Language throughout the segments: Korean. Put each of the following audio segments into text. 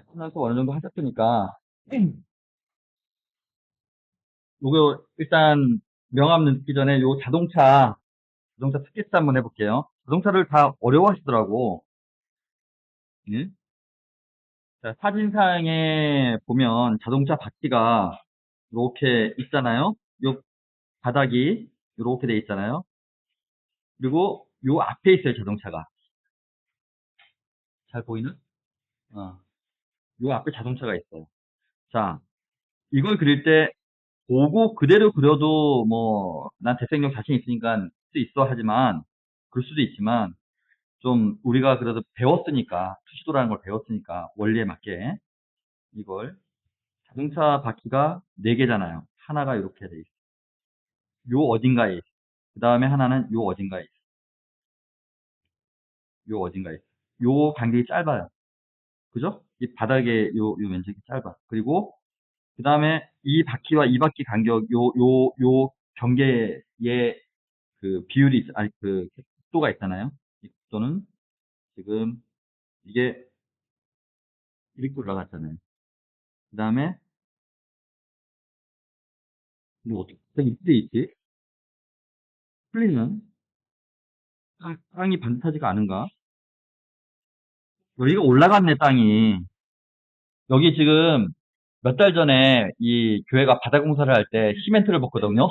하면서 어느 정도 하셨으니까, 요거, 일단, 명함 넣기 전에 요 자동차 스케치 한번 해볼게요. 자동차를 다 어려워하시더라고. 예? 자, 사진상에 보면 자동차 바퀴가 이렇게 있잖아요. 요 바닥이 이렇게 돼 있잖아요. 그리고 요 앞에 있어요, 자동차가. 잘 보이는? 어. 요 앞에 자동차가 있어요. 자, 이걸 그릴 때 보고 그대로 그려도 뭐, 난 대생력 자신 있으니까 쓸 수 있어 하지만, 그럴 수도 있지만, 좀 우리가 그래도 배웠으니까, 투시도라는 걸 배웠으니까, 원리에 맞게 이걸 자동차 바퀴가 4개잖아요. 하나가 이렇게 돼 있어. 요 어딘가에 있어. 그 다음에 하나는 요 어딘가에 있어. 요 어딘가에 있어. 요 간격이 짧아요. 그죠? 이 바닥에 요 면적이 짧아. 그리고 그 다음에 이 바퀴와 이 바퀴 간격, 요 경계에 그 비율이, 아니, 그 각도가 있잖아요. 이 각도는 지금 이게 이렇게 올라갔잖아요. 그 다음에 이거 어떻게 이렇게 돼 있지? 풀리면 땅이 반듯하지가 않은가? 여기가 올라갔네, 땅이. 여기 지금 몇 달 전에 이 교회가 바닥 공사를 할 때 시멘트를 붓거든요.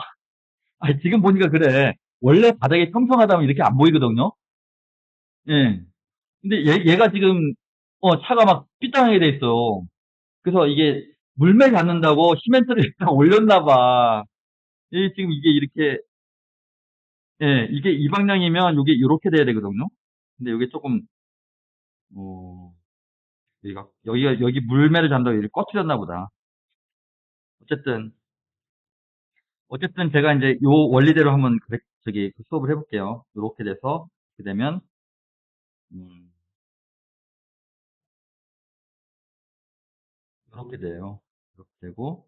아, 지금 보니까 그래. 원래 바닥이 평평하다면 이렇게 안 보이거든요. 예. 근데 얘가 지금 차가 막 삐딱하게 돼 있어. 그래서 이게 물매 잡는다고 시멘트를 일단 올렸나 봐. 지금 이게 이렇게 이게 이 방향이면 이게 이렇게 돼야 되거든요. 근데 이게 조금 어 여기 물매를 잡는다고 이렇게 꺼트렸나 보다. 어쨌든 제가 이제 요 원리대로 한번 그 수업을 해볼게요. 이렇게 돼서 이렇게 되면 음, 이렇게 돼요. 이렇게 되고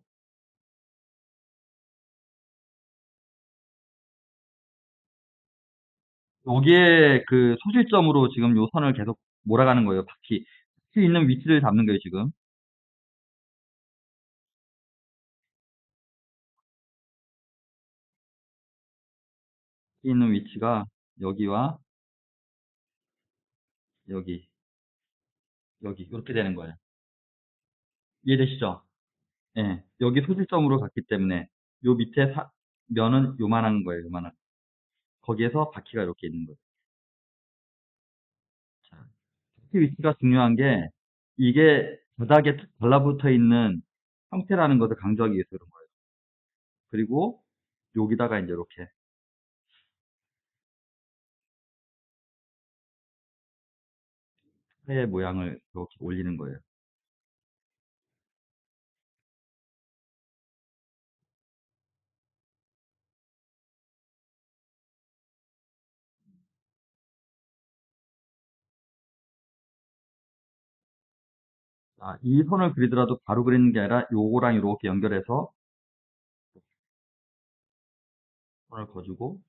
여기에 그 소실점으로 지금 요 선을 계속 몰아가는 거예요. 바퀴 있는 위치를 잡는 거예요, 지금. 바퀴 있는 위치가 여기와 여기, 여기 이렇게 되는 거예요. 이해되시죠? 예. 여기 소실점으로 갔기 때문에 요 밑에 면은 요만한 거예요, 요만한. 거기에서 바퀴가 이렇게 있는 거예요. 자, 바퀴 위치가 중요한 게 이게 바닥에 툭 달라붙어 있는 형태라는 것을 강조하기 위해서 그런 거예요. 그리고 여기다가 이제 이렇게 새 모양을 이렇게 올리는 거예요. 자, 이 선을 그리더라도 바로 그리는 게 아니라 요거랑 이렇게 연결해서 선을 그어주고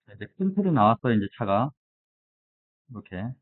자, 이제 큰 틀이 나왔어요. 이제 차가 이렇게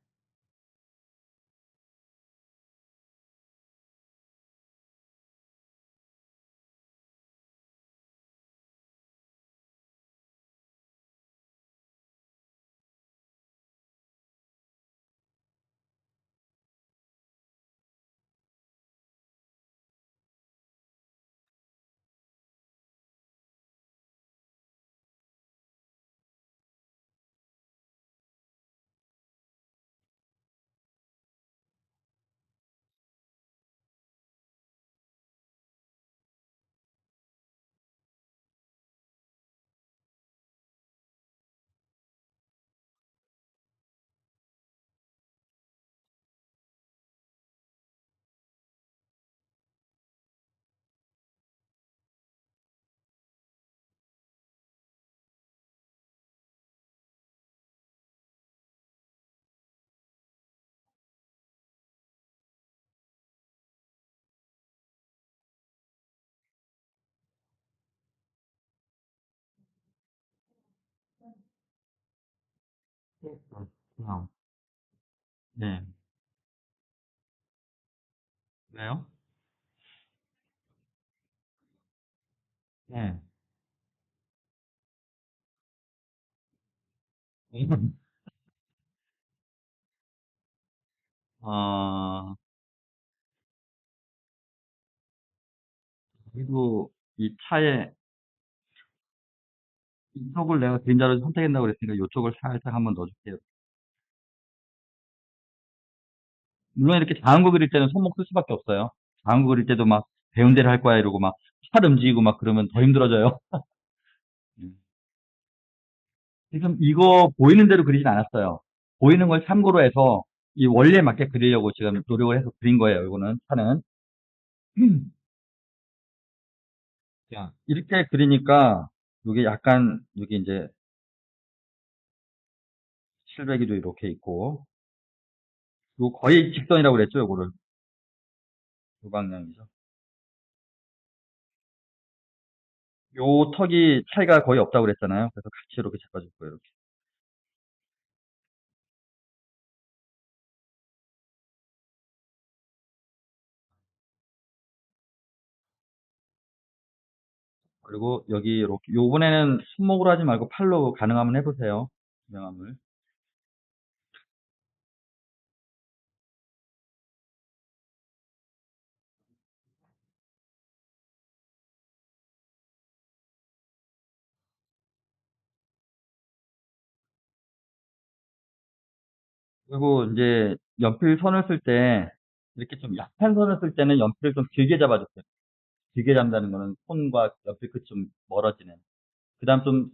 네. 왜요? 네. 어, 그래도 이 차에 이쪽을 내가 그림자로 선택한다고 그랬으니까 이쪽을 살짝 한번 넣어줄게요. 물론 이렇게 작은 거 그릴 때는 손목 쓸 수밖에 없어요. 작은 거 그릴 때도 막 배운 대로 할 거야 이러고 막 팔 움직이고 막 그러면 더 힘들어져요. 음. 지금 이거 보이는 대로 그리진 않았어요. 보이는 걸 참고로 해서 이 원리에 맞게 그리려고 지금 노력을 해서 그린 거예요. 이거는 차는. 자, 이렇게 그리니까 이게 약간 여기 이제 700이도 이렇게 있고 요 거의 직선이라고 그랬죠. 요거를 요 방향이죠. 요 턱이 차이가 거의 없다고 그랬잖아요. 그래서 같이 이렇게 잡아줄 거예요. 이렇게. 그리고 여기 이렇게 요번에는 손목으로 하지 말고 팔로 가능하면 해보세요. 명암을. 그리고 이제 연필 선을 쓸 때 이렇게 좀 약한 선을 쓸 때는 연필을 좀 길게 잡아주세요. 길게 잡는다는 거는 손과 연필 끝이 좀 멀어지는. 그다음 좀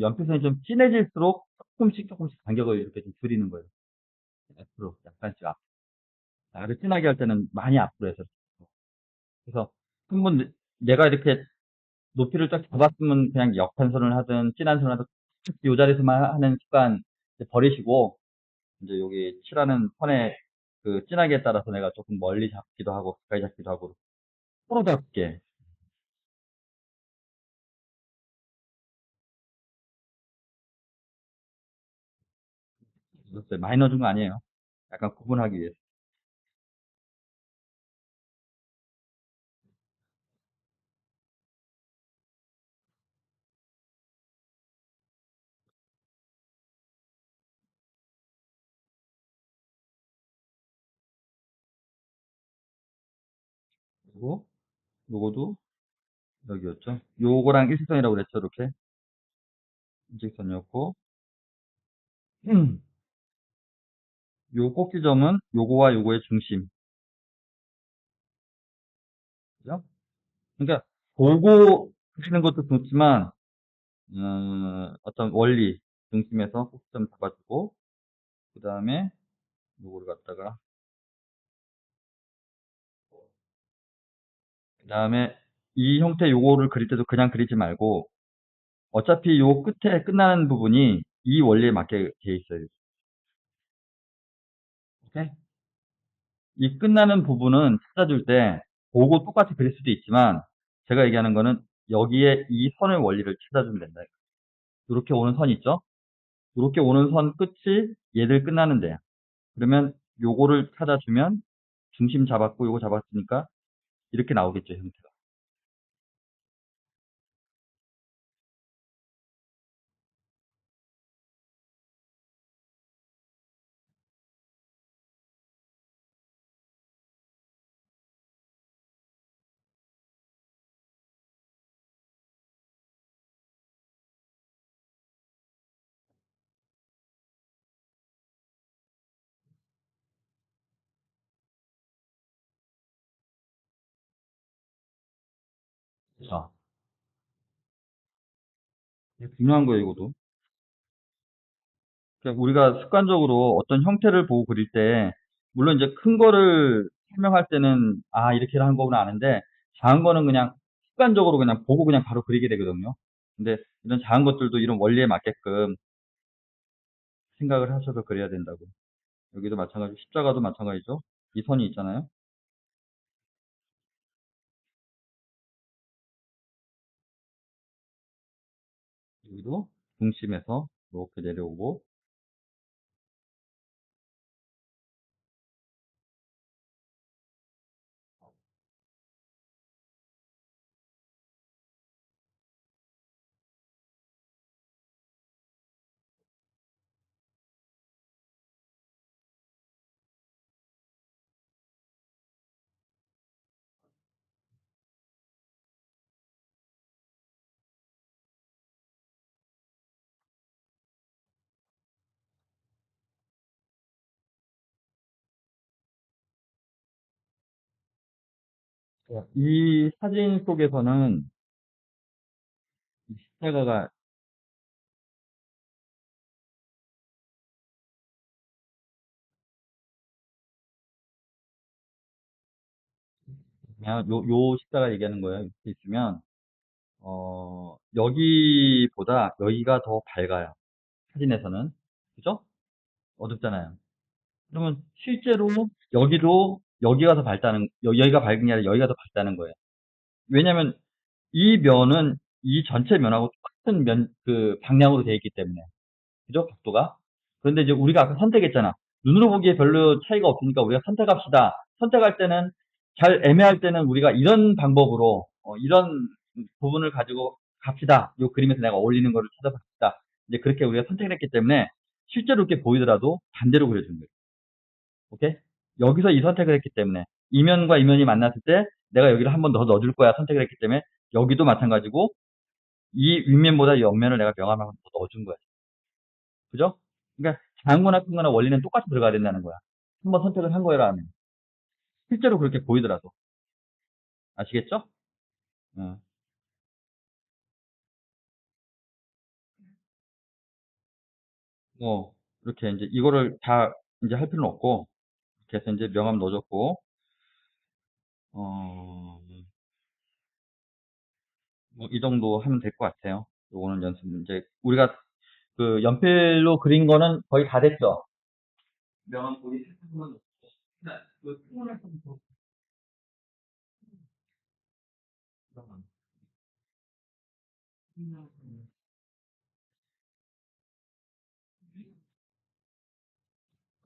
연필선이 좀 진해질수록 조금씩 간격을 이렇게 좀 줄이는 거예요. 앞으로 약간씩 앞. 나를 진하게 할 때는 많이 앞으로 해서. 그래서 한번 내가 이렇게 높이를 딱 잡았으면 그냥 역한 선을 하든 진한 선을 하든 이 자리에서만 하는 습관 이제 버리시고 이제 여기 칠하는 선의 그 진하기에 따라서 내가 조금 멀리 잡기도 하고 가까이 잡기도 하고 서로 잡게. 글쎄, 많이 넣어준 거 아니에요. 약간 구분하기 위해서. 그리고 요거도 여기였죠. 요거랑 일직선이라고 그랬죠. 이렇게 일직선이었고 요 꼭지점은 요거와 요거의 중심. 그죠? 그러니까 보고 하시는 것도 좋지만 어떤 원리 중심에서 꼭지점 잡아주고 그 다음에 요거를 갖다가 그 다음에 이 형태 요거를 그릴 때도 그냥 그리지 말고 어차피 요 끝에 끝나는 부분이 이 원리에 맞게 돼 있어요. 오케이? 이 끝나는 부분은 찾아줄 때 보고 똑같이 그릴 수도 있지만 제가 얘기하는 거는 여기에 이 선의 원리를 찾아주면 된다. 이렇게 오는 선 있죠? 이렇게 오는 선 끝이 얘들 끝나는 데야. 그러면 요거를 찾아주면 중심 잡았고 요거 잡았으니까 이렇게 나오겠죠, 형태가. 자, 이게 중요한 거예요, 이것도. 그러니까 우리가 습관적으로 어떤 형태를 보고 그릴 때, 물론 이제 큰 거를 설명할 때는, 아, 이렇게 하는 거구나 아는데, 작은 거는 그냥 습관적으로 그냥 보고 그냥 바로 그리게 되거든요. 근데 이런 작은 것들도 이런 원리에 맞게끔 생각을 하셔서 그려야 된다고. 여기도 마찬가지, 십자가도 마찬가지죠. 이 선이 있잖아요. 여기도 중심에서 이렇게 내려오고, 이 사진 속에서는 이 십자가가 그냥 요 십자가 얘기하는 거예요. 이렇게 있으면 여기보다 여기가 더 밝아요. 사진에서는. 그죠? 어둡잖아요. 그러면 실제로 여기도 여기가 더 밝다는, 여기가 밝은 게 아니라 여기가 더 밝다는 거예요. 왜냐면 이 면은 이 전체 면하고 똑같은 방향으로 되어 있기 때문에. 그죠? 각도가. 그런데 이제 우리가 아까 선택했잖아. 눈으로 보기에 별로 차이가 없으니까 우리가 선택합시다. 선택할 때는 잘 애매할 때는 우리가 이런 방법으로 이런 부분을 가지고 갑시다. 이 그림에서 내가 어울리는 거를 찾아봅시다. 이제 그렇게 우리가 선택을 했기 때문에 실제로 이렇게 보이더라도 반대로 그려주는 거예요. 오케이? 여기서 이 선택을 했기 때문에 이면과 이면이 만났을 때 내가 여기를 한 번 더 넣어줄 거야 선택을 했기 때문에 여기도 마찬가지고 이 윗면보다 옆면을 내가 명암을 한 번 더 넣어준 거야. 그죠? 그러니까 작은 거나 큰 거나 원리는 똑같이 들어가야 된다는 거야. 한 번 선택을 한 거라 하면. 실제로 그렇게 보이더라도. 아시겠죠? 어. 뭐, 이렇게 이제 이거를 다 이제 할 필요는 없고, 이렇게 해서 이제 명함 넣어줬고, 어, 뭐, 이 정도 하면 될 것 같아요. 요거는 연습 문제. 우리가 그 연필로 그린 거는 거의 다 됐죠? 명함 보기 시작하면, 그, 통을 좀 더,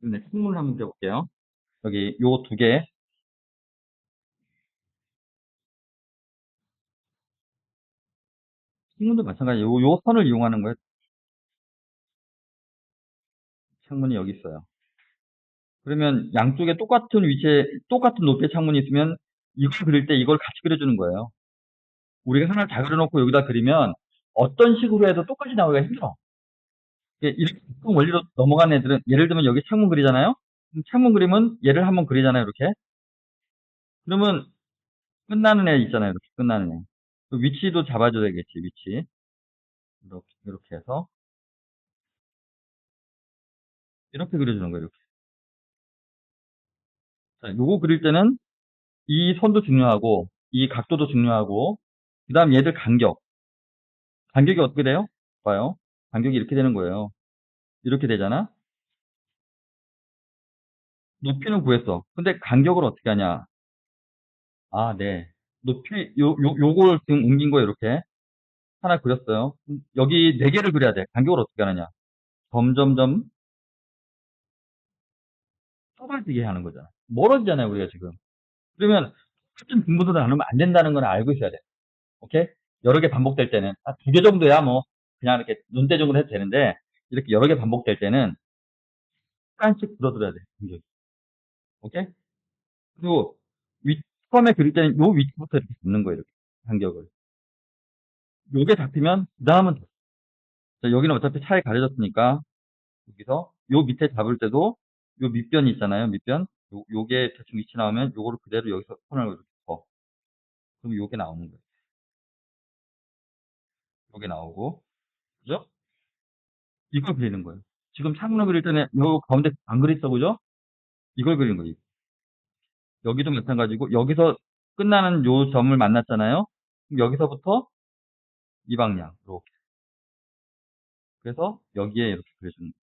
네, 통을 한번 해볼게요. 여기 요 두 개, 창문도 마찬가지. 요 선을 이용하는 거예요. 창문이 여기 있어요. 그러면 양쪽에 똑같은 위치에 똑같은 높이의 창문이 있으면 이걸 그릴 때 이걸 같이 그려주는 거예요. 우리가 하나를 다 그려놓고 여기다 그리면 어떤 식으로 해도 똑같이 나오기가 힘들어. 이렇게 보통 원리로 넘어간 애들은 예를 들면 여기 창문 그리잖아요. 그럼 창문 그림은 얘를 한번 그리잖아요. 이렇게. 그러면 끝나는 애 있잖아요. 이렇게 끝나는 애. 그 위치도 잡아줘야 되겠지. 위치. 이렇게 해서 이렇게 그려주는 거예요. 이렇게. 자, 요거 그릴 때는 이 선도 중요하고 이 각도도 중요하고 그다음 얘들 간격. 간격이 어떻게 돼요? 봐요. 간격이 이렇게 되는 거예요. 이렇게 되잖아? 높이는 구했어. 근데 간격을 어떻게 하냐? 아, 네. 높이, 요걸 지금 옮긴 거예요, 이렇게. 하나 그렸어요. 여기 네 개를 그려야 돼. 간격을 어떻게 하느냐? 점점점 좁아지게 하는 거잖아. 멀어지잖아요, 우리가 지금. 그러면 같은 분모도 나누면 안 된다는 걸 알고 있어야 돼. 오케이? 여러 개 반복될 때는, 두 개 정도야 뭐, 그냥 이렇게 눈대중으로 해도 되는데, 이렇게 여러 개 반복될 때는, 약간씩 줄어들어야 돼, 간격이. 오케이? 그리고 처음에 그릴 때는 요 위치부터 이렇게 잡는 거예요. 이렇게 간격을. 요게 잡히면 그 다음은 여기는 어차피 차에 가려졌으니까 여기서 요 밑에 잡을 때도 요 밑변이 있잖아요. 밑변. 요게 대충 위치 나오면 요거를 그대로 여기서 손을 이렇게 더. 그럼 요게 나오는 거예요. 요게 나오고. 그죠? 이걸 그리는 거예요. 지금 창문을 그릴 때는 요 가운데 안 그렸어. 그죠? 이걸 그리는 거예요. 여기도 마찬가지고 여기서 끝나는 요 점을 만났잖아요. 그럼 여기서부터 이 방향. 이렇게. 그래서 여기에 이렇게 그려주는 거예요.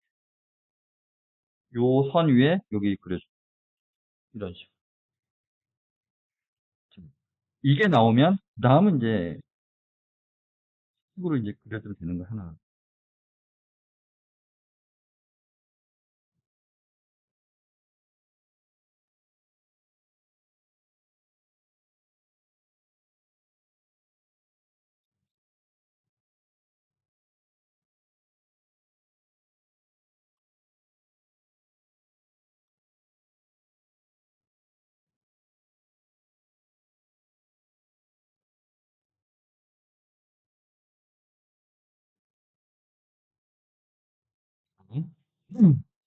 요 선 위에 여기 그려줘. 이런 식으로. 이게 나오면, 그 다음은 이제, 식으로 이제 그려주면 되는 거 하나.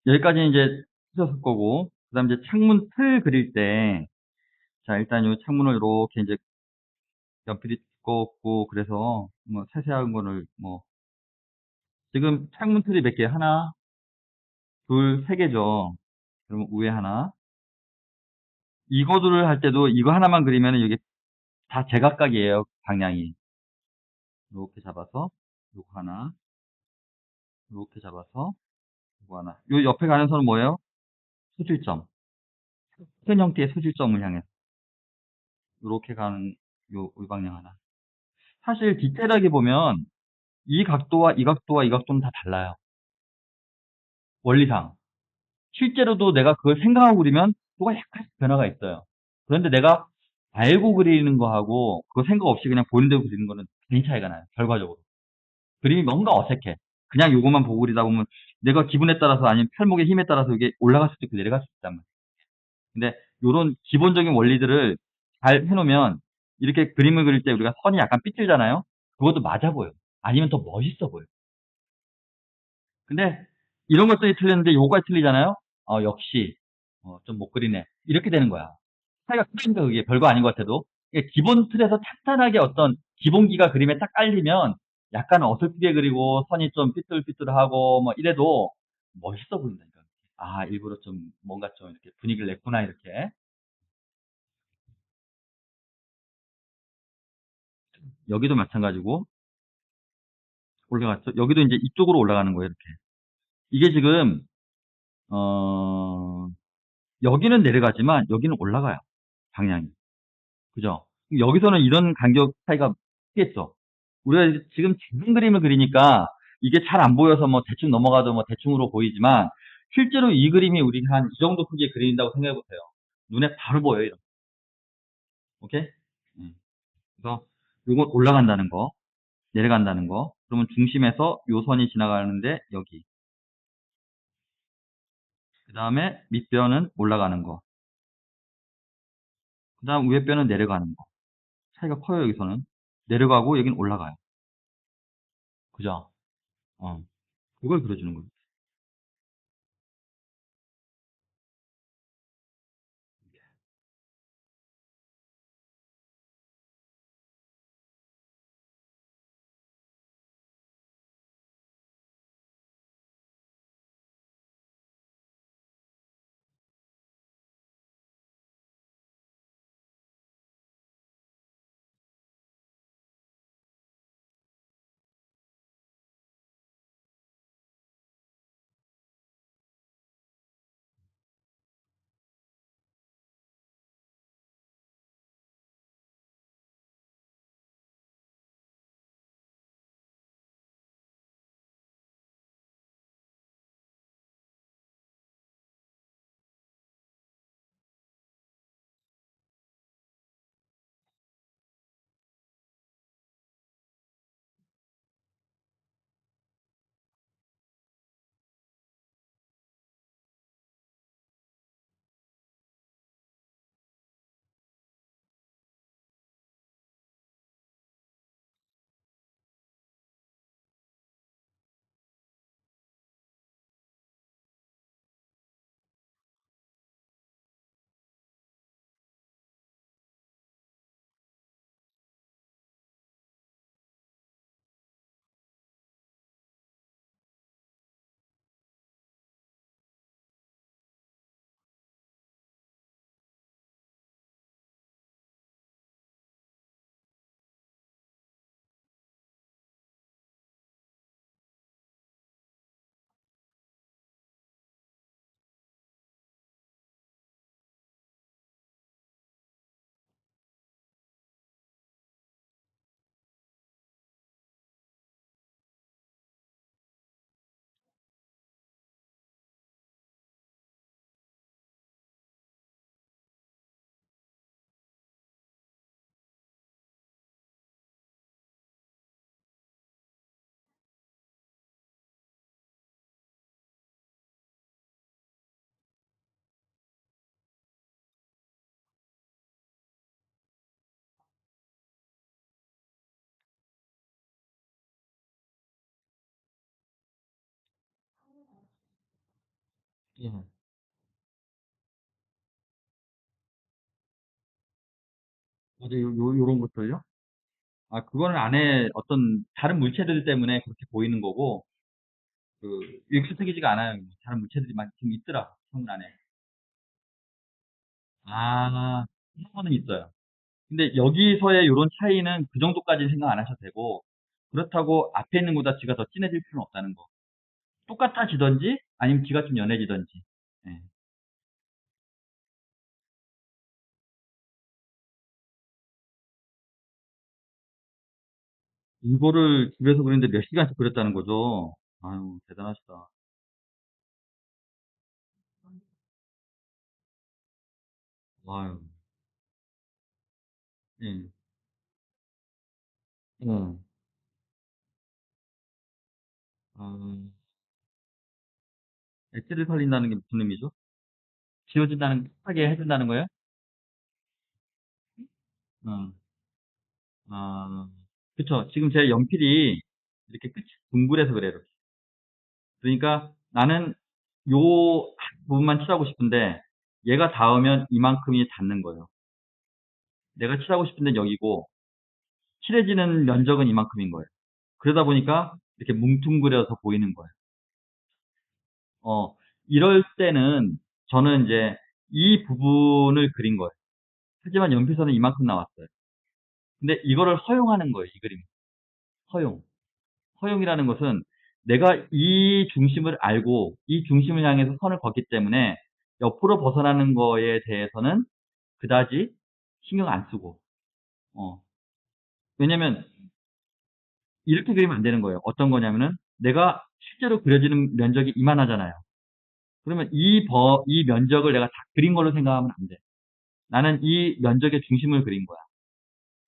여기까지 이제 쓰셨을 거고, 그 다음 이제 창문 틀 그릴 때, 자, 일단 요 창문을 요렇게 이제 연필이 두껍고 그래서 뭐 세세한 거를 뭐 지금 창문 틀이 몇 개? 하나, 둘, 세 개죠. 그러면 위에 하나. 이거들을 할 때도 이거 하나만 그리면은 이게 다 제각각이에요. 방향이. 요렇게 잡아서 요거 하나, 요렇게 잡아서 요거 하나. 요 옆에 가는 선은 뭐예요? 소질점. 큰 형태의 소질점을 향해서 요렇게 가는 요 방향 하나. 사실 디테일하게 보면 이 각도와 이 각도와 이 각도는 다 달라요. 원리상. 실제로도 내가 그걸 생각하고 그리면 뭐가 약간씩 변화가 있어요. 그런데 내가 알고 그리는 거하고 그거 생각 없이 그냥 보는 대로 그리는 거는 많이 차이가 나요. 결과적으로. 그림이 뭔가 어색해. 그냥 요것만 보고 그리다 보면 내가 기분에 따라서 아니면 팔목의 힘에 따라서 이게 올라갈 수도 있고 내려갈 수도 있단 말이에요. 근데 요런 기본적인 원리들을 잘 해놓으면 이렇게 그림을 그릴 때 우리가 선이 약간 삐뚤잖아요. 그것도 맞아 보여. 아니면 더 멋있어 보여. 근데 이런 것들이 틀렸는데 요거가 틀리잖아요. 역시 좀 못 그리네. 이렇게 되는 거야. 차이가 크니까 그게 별거 아닌 것 같아도 이게 기본 틀에서 탄탄하게 어떤 기본기가 그림에 딱 깔리면 약간 어설프게 그리고 선이 좀 삐뚤삐뚤하고 뭐 이래도 멋있어 보인다니까. 아, 일부러 좀 뭔가 좀 이렇게 분위기를 냈구나 이렇게. 여기도 마찬가지고 올라갔죠. 여기도 이제 이쪽으로 올라가는 거예요, 이렇게. 이게 지금 어 여기는 내려가지만 여기는 올라가요. 방향이. 그죠? 여기서는 이런 간격 차이가 크겠죠. 우리가 지금 작은 그림을 그리니까 이게 잘 안 보여서 뭐 대충 넘어가도 뭐 대충으로 보이지만 실제로 이 그림이 우리가 한 이 정도 크기에 그린다고 생각해 보세요. 눈에 바로 보여요. 이렇게. 오케이? 음. 그래서 요건 올라간다는 거, 내려간다는 거. 그러면 중심에서 요 선이 지나가는데 여기. 그 다음에 밑변은 올라가는 거. 그 다음 위에 뼈는 내려가는 거. 차이가 커요, 여기서는. 내려가고 여긴 올라가요. 그죠? 어. 그걸 그려주는 거예요. 예. 맞아, 요런 것들요? 아, 그거는 안에 어떤 다른 물체들 때문에 그렇게 보이는 거고, 그, 익스트기지가 않아요. 다른 물체들이 막 지금 있더라, 창문 안에. 아, 그런 거는 있어요. 근데 여기서의 이런 차이는 그 정도까지 생각 안 하셔도 되고, 그렇다고 앞에 있는 것보다 지가 더 진해질 필요는 없다는 거. 똑같아지든지, 아니면 지가 좀 연해지든지. 예. 이거를 집에서 그렸는데 몇 시간씩 그렸다는 거죠. 아유, 대단하시다. 아유, 예. 어, 아, 엣지를 살린다는 게 무슨 의미죠? 지워진다는, 하게 해준다는 거예요? 어, 아, 그쵸. 지금 제 연필이 이렇게 끝이 둥글해서 그래요. 그러니까 나는 요 부분만 칠하고 싶은데 얘가 닿으면 이만큼이 닿는 거예요. 내가 칠하고 싶은 데는 여기고 칠해지는 면적은 이만큼인 거예요. 그러다 보니까 이렇게 뭉퉁그려서 보이는 거예요. 어, 이럴 때는 저는 이제 이 부분을 그린 거예요. 하지만 연필선은 이만큼 나왔어요. 근데 이거를 허용하는 거예요, 이 그림. 허용. 허용이라는 것은 내가 이 중심을 알고 이 중심을 향해서 선을 걷기 때문에 옆으로 벗어나는 거에 대해서는 그다지 신경 안 쓰고, 어. 왜냐면 이렇게 그리면 안 되는 거예요. 어떤 거냐면은 내가 실제로 그려지는 면적이 이만하잖아요. 그러면 이 면적을 내가 다 그린 걸로 생각하면 안 돼. 나는 이 면적의 중심을 그린 거야.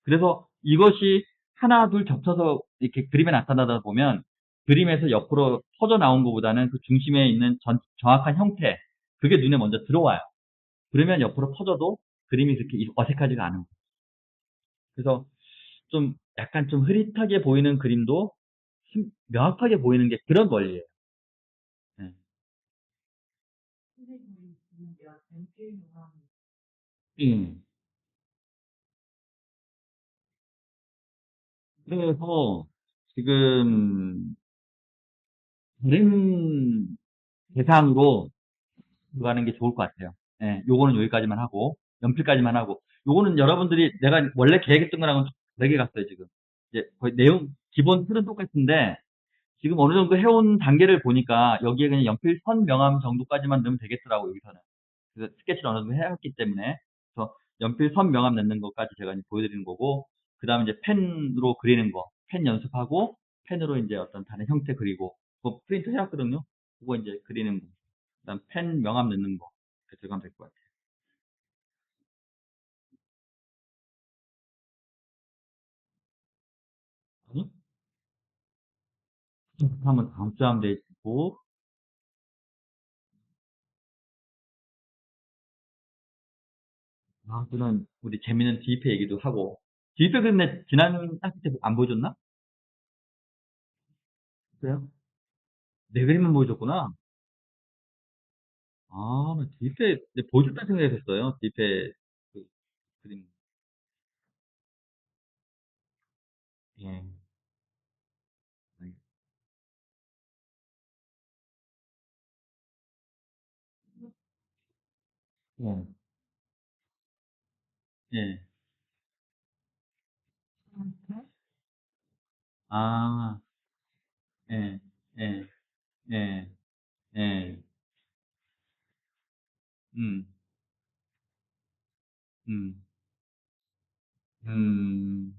그래서 이것이 하나, 둘 겹쳐서 이렇게 그림에 나타나다 보면 그림에서 옆으로 퍼져 나온 것보다는 그 중심에 있는 정확한 형태, 그게 눈에 먼저 들어와요. 그러면 옆으로 퍼져도 그림이 그렇게 어색하지가 않은 거예요. 그래서 좀 약간 좀 흐릿하게 보이는 그림도 명확하게 보이는 게 그런 원리예요. 네. 음. 그래서 지금 다른 대상으로 그거 하는 게 좋을 것 같아요. 예, 요거는 여기까지만 하고, 연필까지만 하고, 요거는 여러분들이 내가 원래 계획했던 거랑은 다르게 갔어요, 지금. 이제 거의 내용, 기본 틀은 똑같은데, 지금 어느 정도 해온 단계를 보니까 여기에 그냥 연필 선 명암 정도까지만 넣으면 되겠더라고, 여기서는. 그래서 스케치를 어느 정도 해왔기 때문에. 그래서 연필 선 명암 넣는 것까지 제가 이제 보여드리는 거고, 그 다음에 이제 펜으로 그리는 거, 펜 연습하고, 펜으로 이제 어떤 다른 형태 그리고, 그거 프린트 해왔거든요. 그거 이제 그리는 거. 그다음 펜 명암 넣는 거. 이렇게 들어가면 될 것 같아요. 아니? 한번 다음 주에 하면 되고, 다음 주는 우리 재밌는 디이페 얘기도 하고, 디이페 근데 지난 학기 때 안 보여줬나? 그래요? 내 그림만 보여줬구나. 아, 나 디이페 보여줬다 생각했어요. 디이페 그 그림. 예. 예. 예. 아, 예. 예. 예. 예. 음. 음. 음.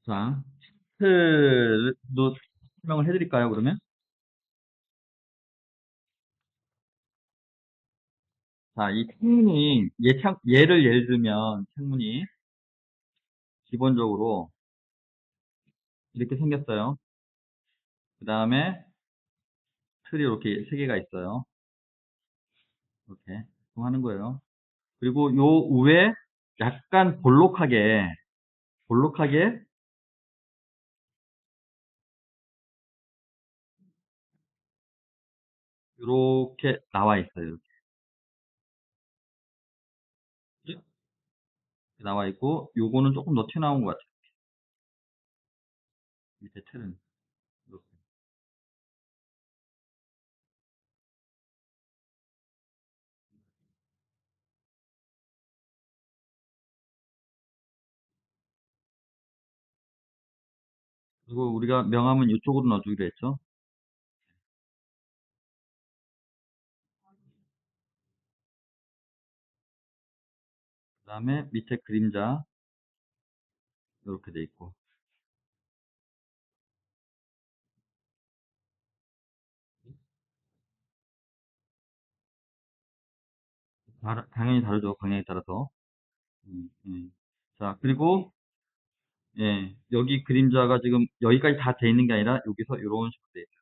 자, 힌트도 설명을 해드릴까요, 그러면? 자, 이 창문이, 얘를 예를 들면, 창문이 기본적으로 이렇게 생겼어요. 그 다음에 틀이 이렇게 세 개가 있어요. 이렇게 하는 거예요. 그리고 요 위에 약간 볼록하게, 이렇게 나와 있어요. 이렇게. 나와 있고, 요거는 조금 더 튀어나온 것 같아요. 밑에 틀은. 이렇게. 그리고 우리가 명암은 이쪽으로 넣어주기로 했죠. 그 다음에 밑에 그림자, 이렇게 돼 있고. 당연히 다르죠. 방향에 따라서. 음. 자, 그리고, 예, 여기 그림자가 지금 여기까지 다 돼 있는 게 아니라 여기서 이런 식으로 돼 있어요.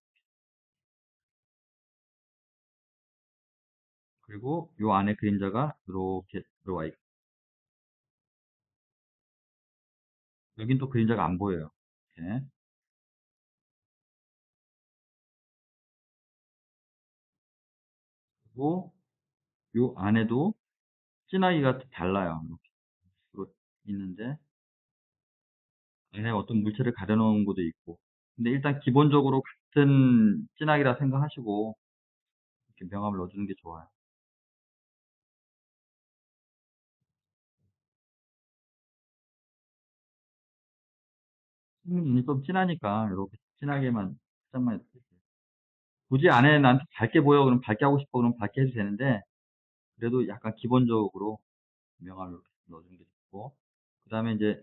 그리고 요 안에 그림자가 이렇게 들어와 있고. 여긴 또 그림자가 안 보여요. 이렇게. 그리고 요 안에도 진하기가 달라요. 이렇게 있는데, 안에 어떤 물체를 가려놓은 것도 있고. 근데 일단 기본적으로 같은 진하기라 생각하시고, 이렇게 명암을 넣어주는 게 좋아요. 눈이 좀 진하니까, 이렇게 진하게만, 살짝만 이렇게. 굳이 안에 나한테 밝게 보여, 그럼 밝게 하고 싶어, 그럼 밝게 해도 되는데, 그래도 약간 기본적으로 명암을 이렇게 넣어주는 게 좋고, 그 다음에 이제,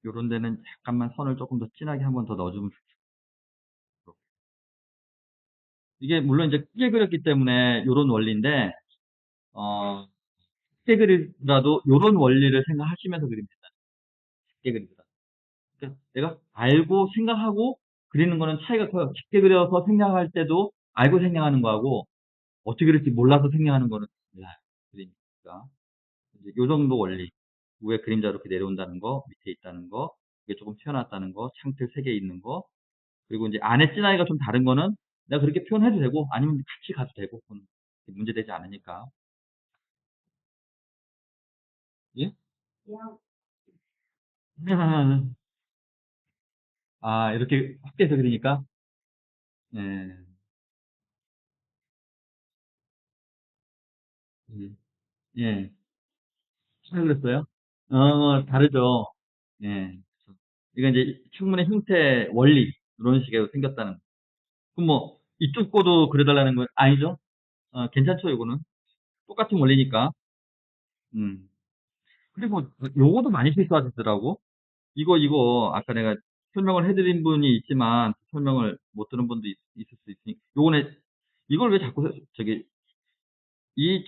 요런 데는 약간만 선을 조금 더 진하게 한번 더 넣어주면 좋고. 이게 물론 이제 크게 그렸기 때문에 요런 원리인데, 어, 쉽게 그리더라도 요런 원리를 생각하시면서 그리면 된다. 쉽게 그리더라도. 그러니까 내가 알고 생각하고 그리는 거는 차이가 커요. 쉽게 그려서 생각할 때도 알고 생각하는 거하고 어떻게 그릴지 몰라서 생각하는 거는 달라요. 그러니까 이제 요 정도 원리. 위에 그림자 이렇게 내려온다는 거, 밑에 있다는 거, 이게 조금 튀어나왔다는 거, 창틀 3개 있는 거, 그리고 이제 안에 진하기가 좀 다른 거는 내가 그렇게 표현해도 되고 아니면 같이 가도 되고 그건 문제되지 않으니까. 예? 아, 이렇게 확대해서 그리니까? 예, 예, 예. 잘 그랬어요? 다르죠. 예. 이건 이제 충분히 형태, 원리, 이런 식으로 생겼다는 거. 그럼 뭐, 이쪽 거도 그려달라는 건 아니죠? 괜찮죠, 이거는? 똑같은 원리니까. 음. 그리고 요거도 많이 실수하셨더라고. 아까 내가 설명을 해드린 분이 있지만, 설명을 못 들은 분도 있을 수 있으니, 이걸 왜 자꾸, 이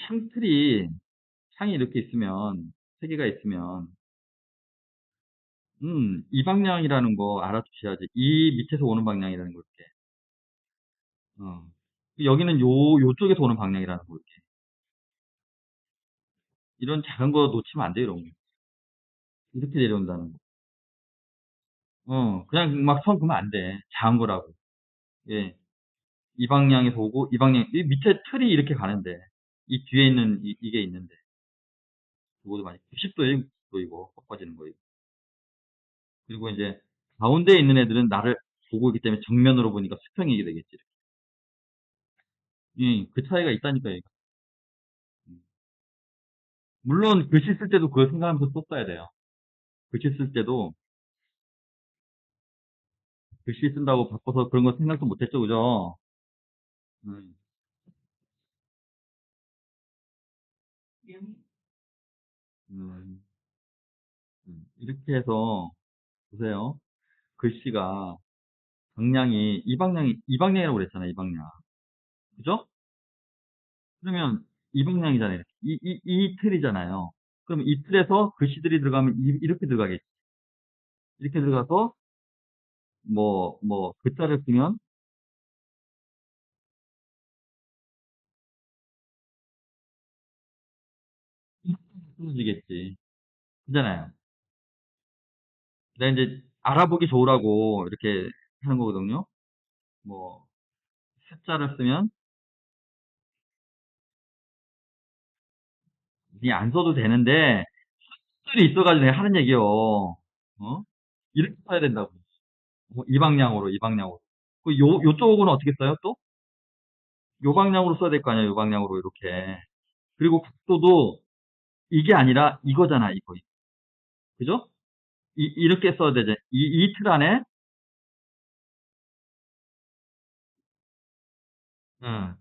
창이 이렇게 있으면, 3개가 있으면, 이 방향이라는 거 알아두셔야지. 이 밑에서 오는 방향이라는 거, 이렇게. 어. 여기는 요쪽에서 오는 방향이라는 거, 이렇게. 이런 작은 거 놓치면 안 돼요, 이런 거. 이렇게 내려온다는 거. 그냥 막 선 그으면 안 돼. 작은 거라고. 예. 이 방향에서 오고, 이 밑에 틀이 이렇게 가는데, 이 뒤에 있는, 이게 있는데, 그것도 많이, 90도에 보이고, 꺾어지는 거, 이거. 그리고 이제, 가운데에 있는 애들은 나를 보고 있기 때문에 정면으로 보니까 수평이게 되겠지. 그 차이가 있다니까요. 음. 물론 글씨 쓸 때도 그걸 생각하면서 또 써야 돼요. 글씨 쓸 때도 글씨 쓴다고 바꿔서 그런 거 생각도 못했죠, 그죠? 음, 음, 이렇게 해서 보세요. 글씨가 이 방향이라고 그랬잖아요, 이 방향. 그죠? 그러면 이 방향이잖아요. 이 틀이잖아요. 그럼 이 틀에서 글씨들이 들어가면 이렇게 들어가겠지. 이렇게 들어가서 글자를 쓰면 이렇게 쓰여지겠지. 그잖아요. 내가 이제 알아보기 좋으라고 이렇게 하는 거거든요. 뭐, 숫자를 쓰면 이 안 써도 되는데 틀이 있어가지고 내가 하는 얘기요. 어? 이렇게 써야 된다고. 이 방향으로, 이 방향으로. 요쪽은 어떻게 써요, 또? 요 방향으로 써야 될 거 아니야, 요 방향으로, 이렇게. 그리고 각도도 이게 아니라 이거잖아, 이거. 그죠? 이렇게 써야 되지. 이 틀 안에,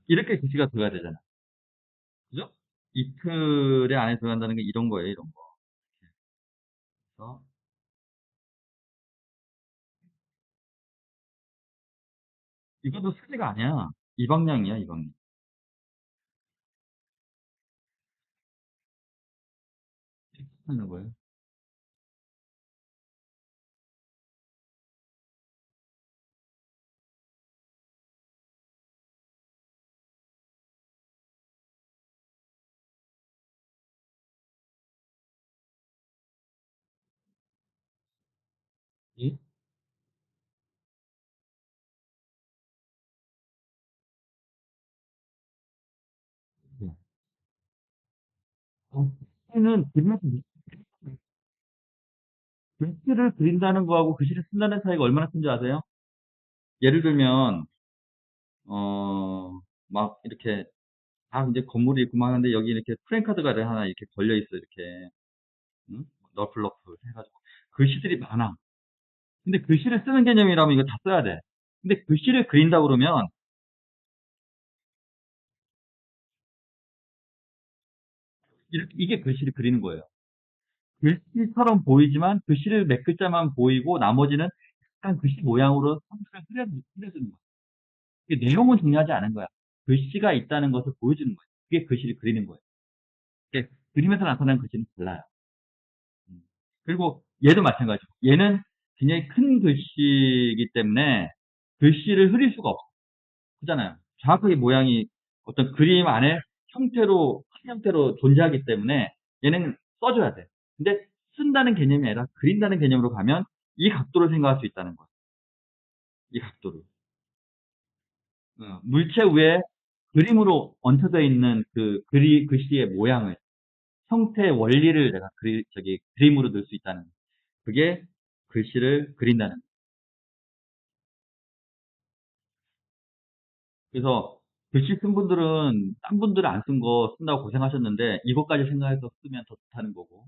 이렇게 글씨가 들어가야 되잖아. 그죠? 이 틀의 안에 들어간다는 게 이런 거예요, 이런 거. 그래서 이것도 수지가 아니야. 이 방향이야, 이 방향. 이렇게 하는 거예요. 예? 네. 글씨는 그리면서 글씨를 그린다는 거하고 글씨를 쓴다는 차이가 얼마나 큰지 아세요? 예를 들면, 막 이렇게, 이제 건물이 있고 막 하는데 여기 이렇게 프랭카드가 하나 이렇게 걸려 있어, 이렇게. 응? 너플러프 해가지고. 글씨들이 많아. 근데 글씨를 쓰는 개념이라면 이거 다 써야 돼. 근데 글씨를 그린다 그러면, 이게 글씨를 그리는 거예요. 글씨처럼 보이지만 글씨를 몇 글자만 보이고 나머지는 약간 글씨 모양으로 상수를 흐려주는 거야. 이게 내용은 중요하지 않은 거야. 글씨가 있다는 것을 보여주는 거야. 그게 글씨를 그리는 거예요. 이게 그림에서 나타나는 글씨는 달라요. 음. 그리고 얘도 마찬가지고 얘는 굉장히 큰 글씨이기 때문에 글씨를 흐릴 수가 없어. 그잖아요. 정확하게 모양이 어떤 그림 안에 형태로 한 형태로 존재하기 때문에 얘는 써줘야 돼. 근데 쓴다는 개념이 아니라 그린다는 개념으로 가면 이 각도를 생각할 수 있다는 거야. 이 각도를. 물체 위에 그림으로 얹혀져 있는 그 글씨의 모양을, 형태의 원리를 내가 그림으로 넣을 수 있다는 거야. 그게 글씨를 그린다는 거야. 그래서 글씨 쓴 분들은 딴 분들은 안 쓴 거 쓴다고 고생하셨는데 이것까지 생각해서 쓰면 더 좋다는 거고.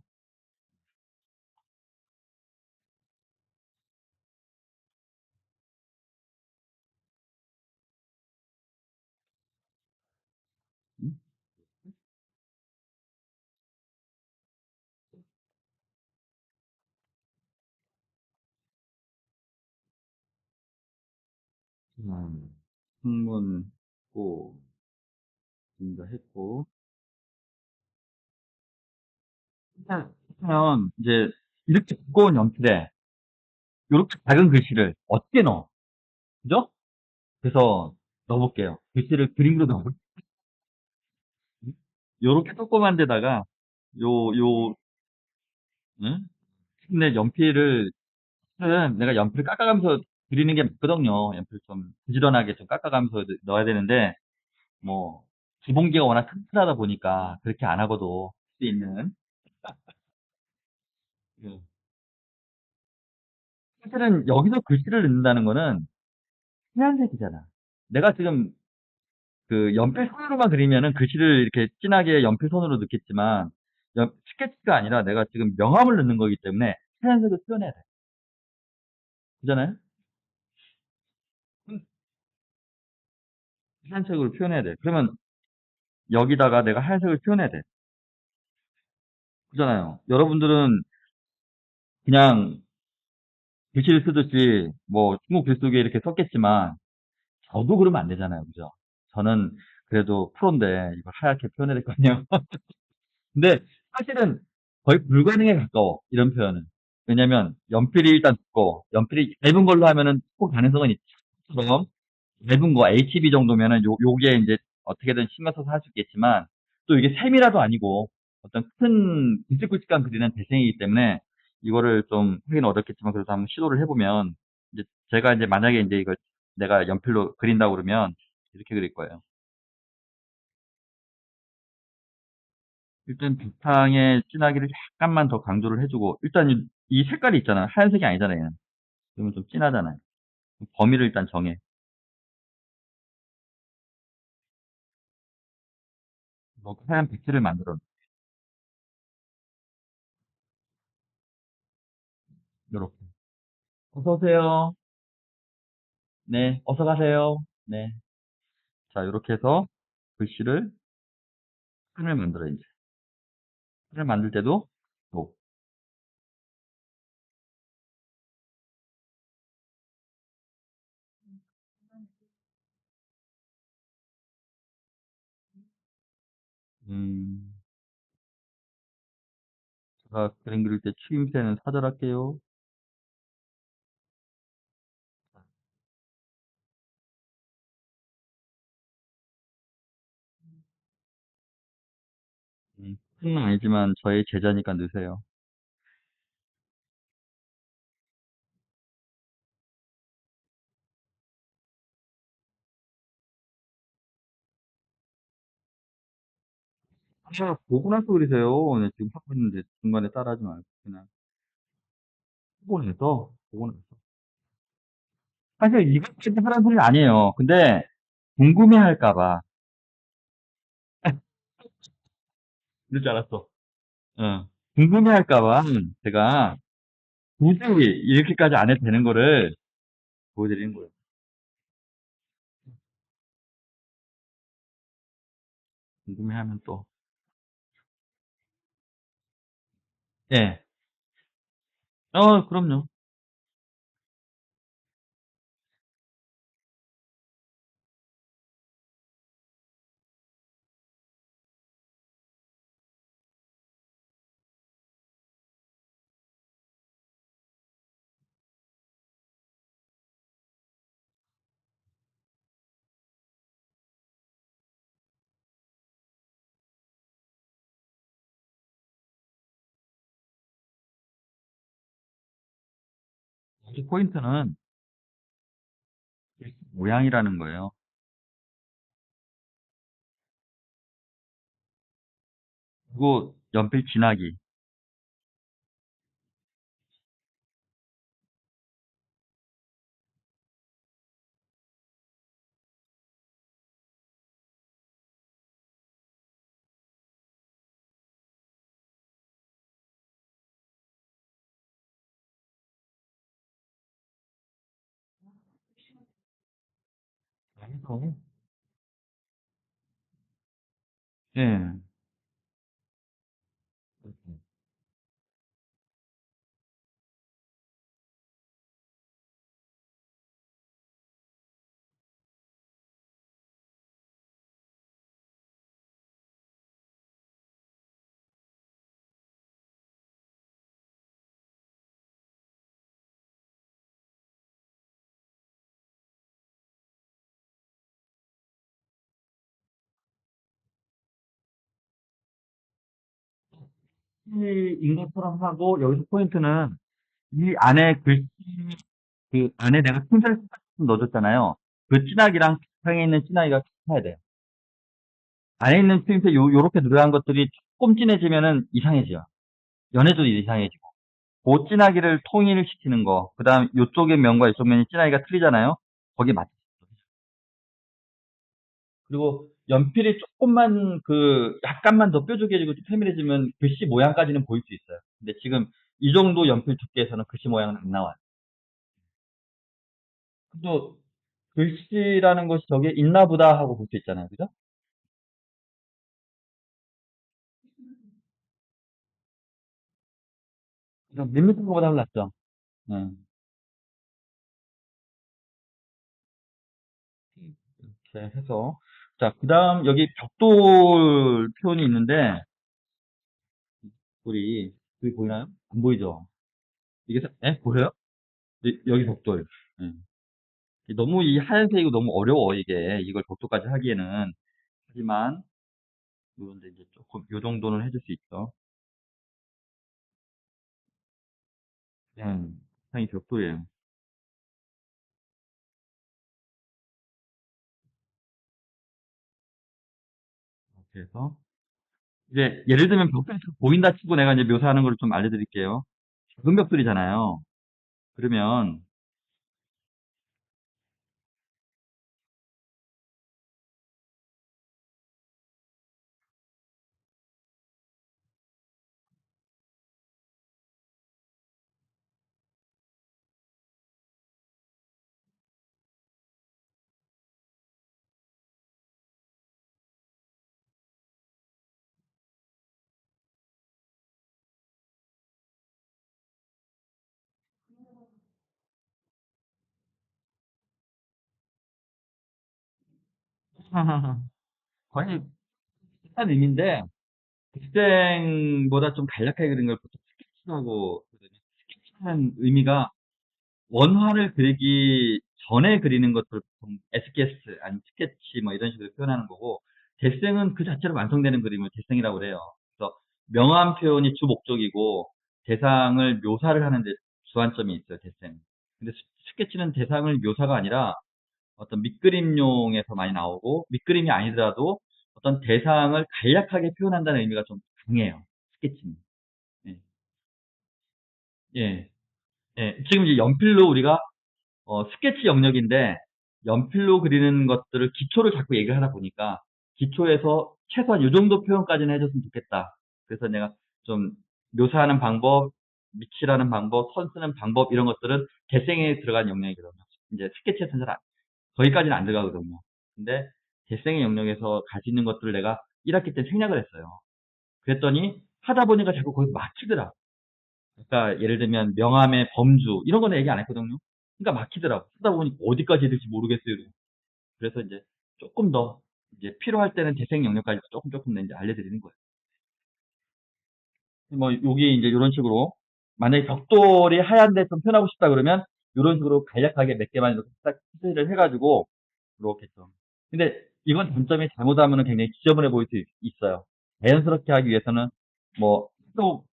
음? 승문고 인가했고 그러면 이제 이렇게 두꺼운 연필에 이렇게 작은 글씨를 어떻게 넣어? 그죠? 그래서 넣어볼게요. 글씨를 그림으로 넣어볼게요. 요렇게 조그만 데다가 요 응? 근데 연필을 실은 내가 연필을 깎아가면서 그리는 게 맞거든요. 연필 좀 부지런하게 좀 깎아가면서 넣어야 되는데 뭐 기본기가 워낙 튼튼하다 보니까 그렇게 안 하고도 할 수 있는 그 사실은 여기서 글씨를 넣는다는 거는 하얀색이잖아. 내가 지금 그 연필 손으로만 그리면은 글씨를 이렇게 진하게 연필 손으로 넣겠지만 스케치가 아니라 내가 지금 명암을 넣는 거기 때문에 하얀색을 표현해야 돼. 그잖아요? 하얀색으로 표현해야 돼. 그러면 여기다가 내가 하얀색을 표현해야 돼. 그잖아요. 여러분들은 그냥 글씨를 쓰듯이 뭐 중국 글쓰기에 이렇게 썼겠지만 저도 그러면 안 되잖아요. 그죠? 저는 그래도 프로인데 이걸 하얗게 표현해야 될 거 아니에요. 근데 사실은 거의 불가능에 가까워. 이런 표현은. 왜냐면 연필이 일단 두꺼워. 연필이 얇은 걸로 하면은 꼭 가능성은 있지. 처럼 얇은 거 HB 정도면은 요게 이제 어떻게든 신경 써서 할 수 있겠지만 또 이게 셈이라도 아니고 어떤 큰 굵직굵직한 그리는 대생이기 때문에 이거를 좀 하기는 어렵겠지만 그래도 한번 시도를 해보면 이제 제가 이제 만약에 이제 이걸 내가 연필로 그린다고 그러면 이렇게 그릴 거예요. 일단 바탕에 진하기를 약간만 더 강조를 해주고, 일단 이 색깔이 있잖아. 하얀색이 아니잖아요. 그러면 좀 진하잖아요. 범위를 일단 정해. 뭐 하얀 배치를 만들어. 요렇게. 어서 오세요. 네, 어서 가세요. 네. 자, 요렇게 해서 글씨를, 칸을 만들어, 이제. 칸을 만들 때도, 뭐, 음, 제가 그림 그릴 때 추임새는 사절할게요. 큰 아니지만 저의 제자니까 넣으세요. 보고 나서 그리세요. 네, 지금 하고 있는데 중간에 따라하지 말고 그냥 보고 나서. 사실 이것까지 하라는 소리 아니에요. 근데 궁금해할까 봐. 이럴 줄 알았어. 어. 궁금해할까 봐 제가 굳이 이렇게까지 안 해도 되는 거를 보여드리는 거예요. 궁금해하면 또. 예. 그럼요. 여기 포인트는 모양이라는 거예요. 그리고 연필 진하기. 해서 예. 인 것처럼 하고 여기서 포인트는 이 안에 글씨 그 안에 내가 핀셋을 좀 넣어줬잖아요. 그 진하기랑 상에 있는 진하기가 같아야 돼요. 안에 있는 핀셋 요렇게 누런 것들이 조금 진해지면은 이상해져요. 연해도 이상해지고. 그 진하기를 통일시키는 거. 그 다음 요쪽의 면과 이쪽 면이 진하기가 틀리잖아요. 거기에 맞 그리고 연필이 조금만 약간만 더 뾰족해지고 좀 세밀해지면 글씨 모양까지는 보일 수 있어요. 근데 지금 이 정도 연필 두께에서는 글씨 모양은 안 나와요. 또 글씨라는 것이 저게 있나 보다 하고 볼 수 있잖아요. 그죠? 그럼 밋밋한 것보다는 낫죠. 네. 이렇게 해서. 자, 그 다음 여기 벽돌 표현이 있는데, 우리, 여기 보이나요? 안 보이죠? 이게, 보여요? 여기 벽돌. 예. 너무 이 하얀색이고 너무 어려워, 이게. 이걸 벽돌까지 하기에는. 하지만, 요런데 이제 조금, 요 정도는 해줄 수 있죠. 상이 벽돌이에요. 이렇게 해서. 이제 예를 들면 벽돌이 탁 보인다 치고 내가 이제 묘사하는 걸 좀 알려드릴게요. 작은 벽돌이잖아요. 그러면 거의 비슷한 의미인데 객생보다 좀 간략하게 그린 걸 보통 스케치라고 하거든요. 스케치하는 의미가 원화를 그리기 전에 그리는 것들 보통 에스케스 아니면 스케치 뭐 이런 식으로 표현하는 거고 데생은 그 자체로 완성되는 그림을 데생이라고 그래요. 그래서 명암 표현이 주 목적이고 대상을 묘사를 하는데 주안점이 있어요. 데생. 근데 스케치는 대상을 묘사가 아니라 어떤 밑그림용에서 많이 나오고 밑그림이 아니더라도 어떤 대상을 간략하게 표현한다는 의미가 좀 강해요. 스케치는. 예. 예. 예. 지금 이제 연필로 우리가 스케치 영역인데 연필로 그리는 것들을 기초를 자꾸 얘기를 하다 보니까 기초에서 최소한 이 정도 표현까지는 해줬으면 좋겠다. 그래서 내가 좀 묘사하는 방법, 밑칠하는 방법, 선 쓰는 방법 이런 것들은 개생에 들어간 영역이거든요. 이제 스케치에서는 거기까지는 안 들어가거든요. 근데 개생의 영역에서 가지는 것들을 내가 1학기 때 생략을 했어요. 그랬더니 하다 보니까 자꾸 거기서 막히더라. 그러니까 예를 들면 명함의 범주 이런 거는 얘기 안 했거든요. 그러니까 막히더라고. 쓰다 보니까 어디까지 해야 될지 모르겠어요. 그래서 이제 조금 더 이제 필요할 때는 재생 영역까지 조금 이제 알려드리는 거예요. 뭐 여기 이제 이런 식으로 만약에 벽돌이 하얀데 좀 표현하고 싶다 그러면 이런 식으로 간략하게 몇 개만 이렇게 딱 표시를 해가지고 이렇게 좀. 근데 이건 단점이 잘못하면 굉장히 지저분해 보일 수 있어요. 자연스럽게 하기 위해서는 뭐또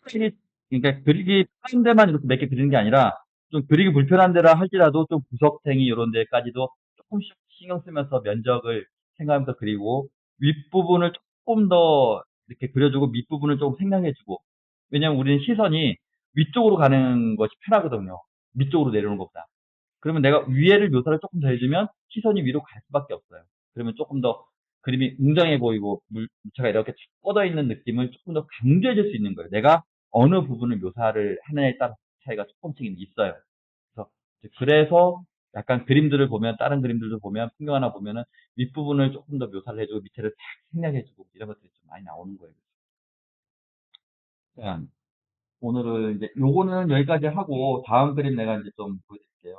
그리기, 그러니까 그리기 편한 데만 이렇게 몇 개 그리는 게 아니라 좀 그리기 불편한 데라 할지라도 좀 구석탱이 이런 데까지도 조금씩 신경 쓰면서 면적을 생각하면서 그리고 윗부분을 조금 더 이렇게 그려주고 밑부분을 조금 생략해주고 왜냐면 우리는 시선이 위쪽으로 가는 것이 편하거든요. 밑쪽으로 내려오는 것보다. 그러면 내가 위에를 묘사를 조금 더 해주면 시선이 위로 갈 수밖에 없어요. 그러면 조금 더 그림이 웅장해 보이고 물체가 이렇게 쭉 뻗어 있는 느낌을 조금 더 강조해 줄 수 있는 거예요. 내가 어느 부분을 묘사를 하느냐에 따라 차이가 조금씩은 있어요. 그래서 그래서 약간 그림들을 보면 다른 그림들도 보면 풍경 하나 보면은 윗부분을 조금 더 묘사를 해주고 밑에를 싹 생략해주고 이런 것들이 좀 많이 나오는 거예요. 그러니까 오늘은 이제 요거는 여기까지 하고 다음 그림 내가 이제 좀 보여드릴게요.